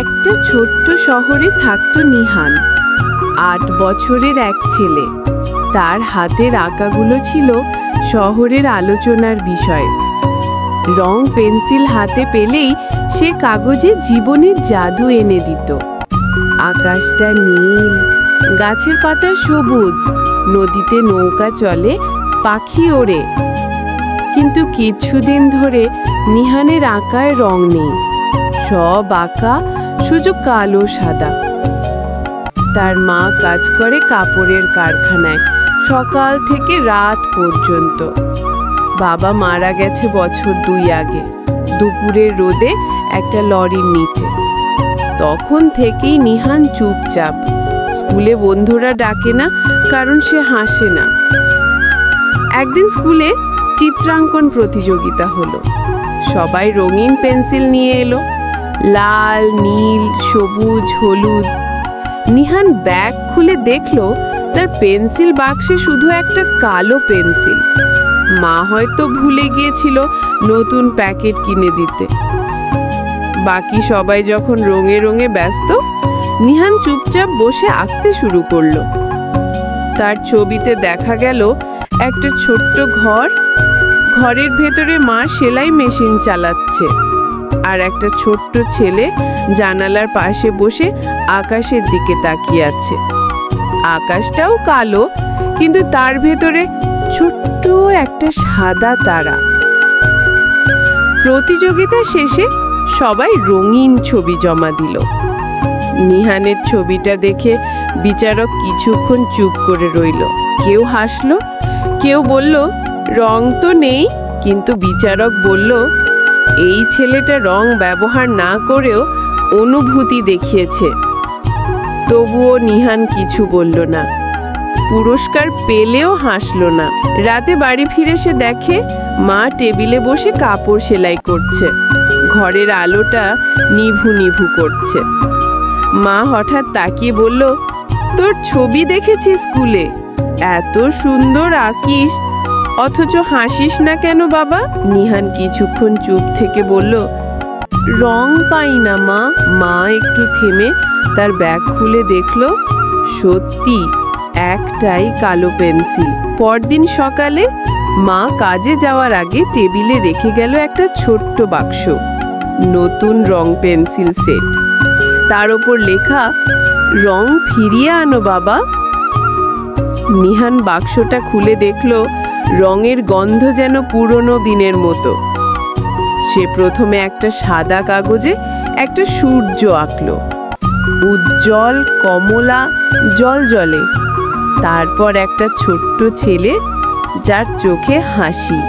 একটা ছোট্ট শহরে থাকতো নিহান। ৮ বছরের এক ছেলে। তার হাতের আঁকাগুলো ছিল শহরের আলোচনার বিষয়। রং পেন্সিল হাতে পেলেই সে কাগজে জীবনের জাদু এনে দিত। আকাশটা নীল, গাছের পাতা সবুজ, নদীতে নৌকা চলে, পাখি ওড়ে। কিন্তু কিছুদিন ধরে নিহানের আঁকায় রং নেই। সব আঁকা শুধু কালো সাদা। তার মা কাজ করে কাপড়ের কারখানায়, সকাল থেকে রাত পর্যন্ত। বাবা মারা গেছে বছর 2 আগে, দুপুরের রোদে একটা লরির নিচে। তখন থেকেই নিহান চুপচাপ। স্কুলে বন্ধুরা ডাকে না, কারণ সে হাসে না। একদিন স্কুলে চিত্রাঙ্কন প্রতিযোগিতা হলো। সবাই রঙিন পেন্সিল নিয়ে এলো, লাল, নীল, সবুজ, হলুদ। নিহান ব্যাগ খুলে দেখলো তার পেন্সিল বাক্সে শুধু একটা কালো পেন্সিল। মা হয়তো ভুলে গিয়েছিল নতুন প্যাকেট কিনে দিতে। বাকি সবাই যখন রঙে রঙে ব্যস্ত, নিহান চুপচাপ বসে আঁকতে শুরু করলো। তার ছবিতে দেখা গেল একটা ছোট্ট ঘর। ঘরের ভেতরে মা সেলাই মেশিন চালাচ্ছে, আর একটা ছোট্ট ছেলে জানালার পাশে বসে আকাশের দিকে তাকিয়ে আছে। আকাশটাও কালো, কিন্তু তার ভেতরে ছোট্ট একটা সাদা তারা। প্রতিযোগিতা শেষে সবাই রঙিন ছবি জমা দিল। নিহানের ছবিটা দেখে বিচারক কিছুক্ষণ চুপ করে রইল। কেউ হাসলো, কেউ বলল রং তো নেই। কিন্তু বিচারক বলল, এই ছেলেটা রং ব্যবহার না করেও অনুভূতি দেখিয়েছে। তবুও নিহান কিছু বলল না, পুরস্কার পেলেও হাসলো না। রাতে বাড়ি ফিরে সে দেখে মা টেবিলে বসে কাপড় সেলাই করছে। ঘরের আলোটা নিভু নিভু করছে। মা হঠাৎ তাকিয়ে বলল, তোর ছবি দেখেছি স্কুলে, এত সুন্দর আঁকিস, অথচ হাসিস না কেন বাবা? নিহান কিছুক্ষণ চুপ থেকে বলল, রং পাই না মা। মা একটু থেমে তার ব্যাগ খুলে দেখলো সত্যি একটাই কালো পেন্সিল। পরদিন সকালে মা কাজে যাওয়ার আগে টেবিলে রেখে গেল একটা ছোট্ট বাক্স, নতুন রং পেন্সিল সেট। তার ওপর লেখা, রং ফিরিয়ে আনো বাবা। নিহান বাক্সটা খুলে দেখলো রঙের গন্ধ যেন পুরনো দিনের মতো। সে প্রথমে একটা সাদা কাগজে একটা সূর্য আঁকলো, উজ্জ্বল কমলা জলজলে। তারপর একটা ছোট্ট ছেলে যার চোখে হাসি।